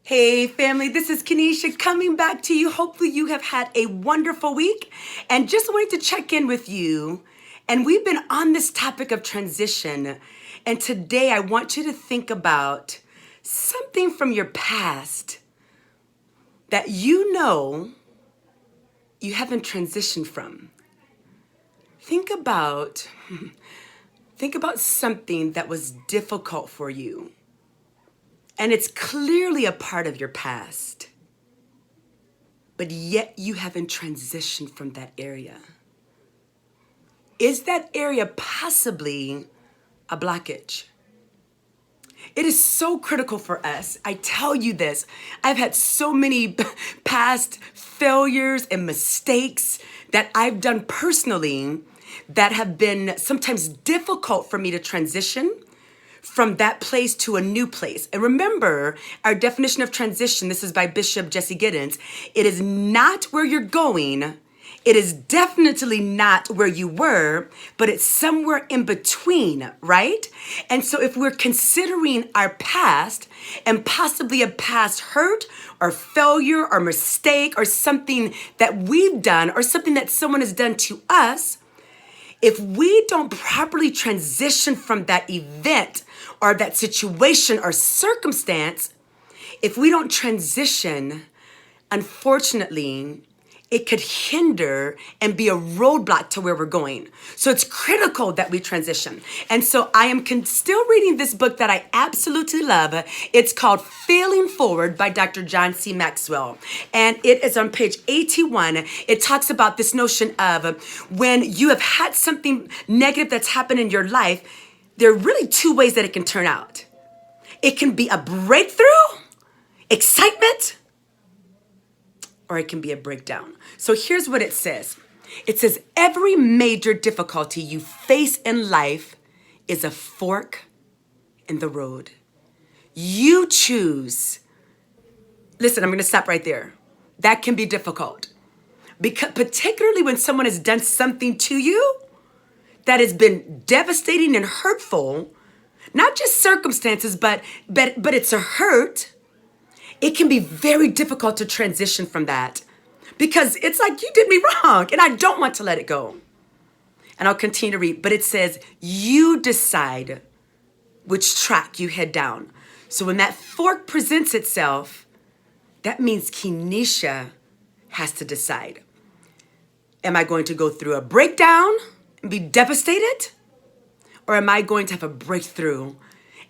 Hey family, this is Kenesha coming back to you. Hopefully you have had a wonderful week and just wanted to check in with you. And we've been on this topic of transition. And today I want you to think about something from your past that you know you haven't transitioned from. Think about something that was difficult for you. And it's clearly a part of your past, but yet you haven't transitioned from that area. Is that area possibly a blockage? It is so critical for us. I tell you this, I've had so many past failures and mistakes that I've done personally that have been sometimes difficult for me to transition from that place to a new place. And remember, our definition of transition, this is by Bishop Jesse Giddens, it is not where you're going, it is definitely not where you were, but it's somewhere in between, right? And so if we're considering our past and possibly a past hurt or failure or mistake or something that we've done or something that someone has done to us, if we don't properly transition from that event or that situation or circumstance, if we don't transition, unfortunately, it could hinder and be a roadblock to where we're going. So it's critical that we transition. And so I am still reading this book that I absolutely love. It's called Failing Forward by Dr. John C. Maxwell. And it is on page 81. It talks about this notion of when you have had something negative that's happened in your life, there are really two ways that it can turn out. It can be a breakthrough, excitement, or it can be a breakdown. So here's what it says. It says, every major difficulty you face in life is a fork in the road. You choose. Listen, I'm going to stop right there. That can be difficult. Because particularly when someone has done something to you that has been devastating and hurtful, not just circumstances, but it's a hurt. It can be very difficult to transition from that because it's like you did me wrong and I don't want to let it go. And I'll continue to read, but it says you decide which track you head down. So when that fork presents itself, that means Kenesha has to decide. Am I going to go through a breakdown and be devastated? Or am I going to have a breakthrough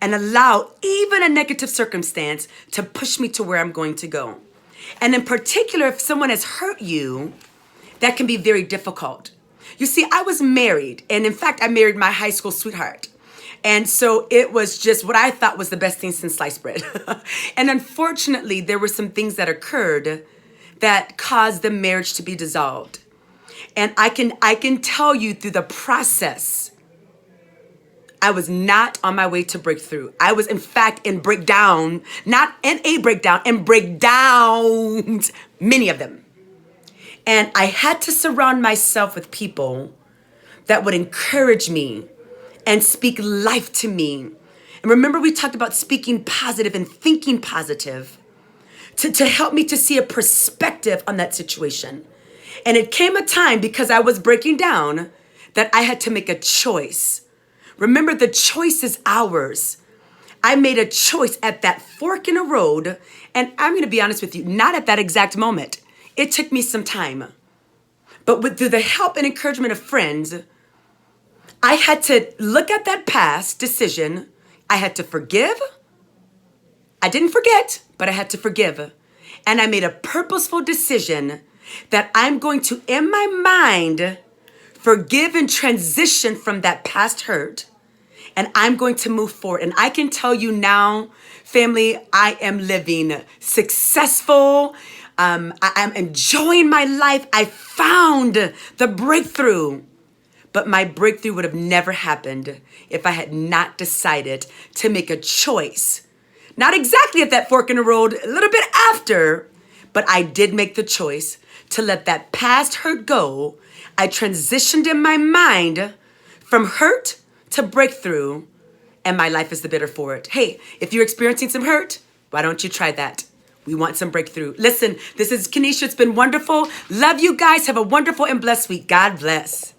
and allow even a negative circumstance to push me to where I'm going to go? And in particular, if someone has hurt you, that can be very difficult. You see, I was married, and in fact, I married my high school sweetheart. And so it was just what I thought was the best thing since sliced bread. And unfortunately, there were some things that occurred that caused the marriage to be dissolved. And I can tell you through the process, I was not on my way to breakthrough. I was, in fact, in breakdown, not in a breakdown, in breakdowns, many of them. And I had to surround myself with people that would encourage me and speak life to me. And remember, we talked about speaking positive and thinking positive to help me to see a perspective on that situation. And it came a time, because I was breaking down, that I had to make a choice. Remember, the choice is ours. I made a choice at that fork in a road, and I'm going to be honest with you, not at that exact moment. It took me some time. But through the help and encouragement of friends, I had to look at that past decision. I had to forgive. I didn't forget, but I had to forgive. And I made a purposeful decision that I'm going to, in my mind, forgive and transition from that past hurt. And I'm going to move forward. And I can tell you now, family, I am living successful. I'm enjoying my life. I found the breakthrough. But my breakthrough would have never happened if I had not decided to make a choice. Not exactly at that fork in the road, a little bit after, but I did make the choice to let that past hurt go. I transitioned in my mind from hurt to breakthrough, and my life is the better for it. Hey, if you're experiencing some hurt, why don't you try that? We want some breakthrough. Listen, this is Kenesha. It's been wonderful. Love you guys. Have a wonderful and blessed week. God bless.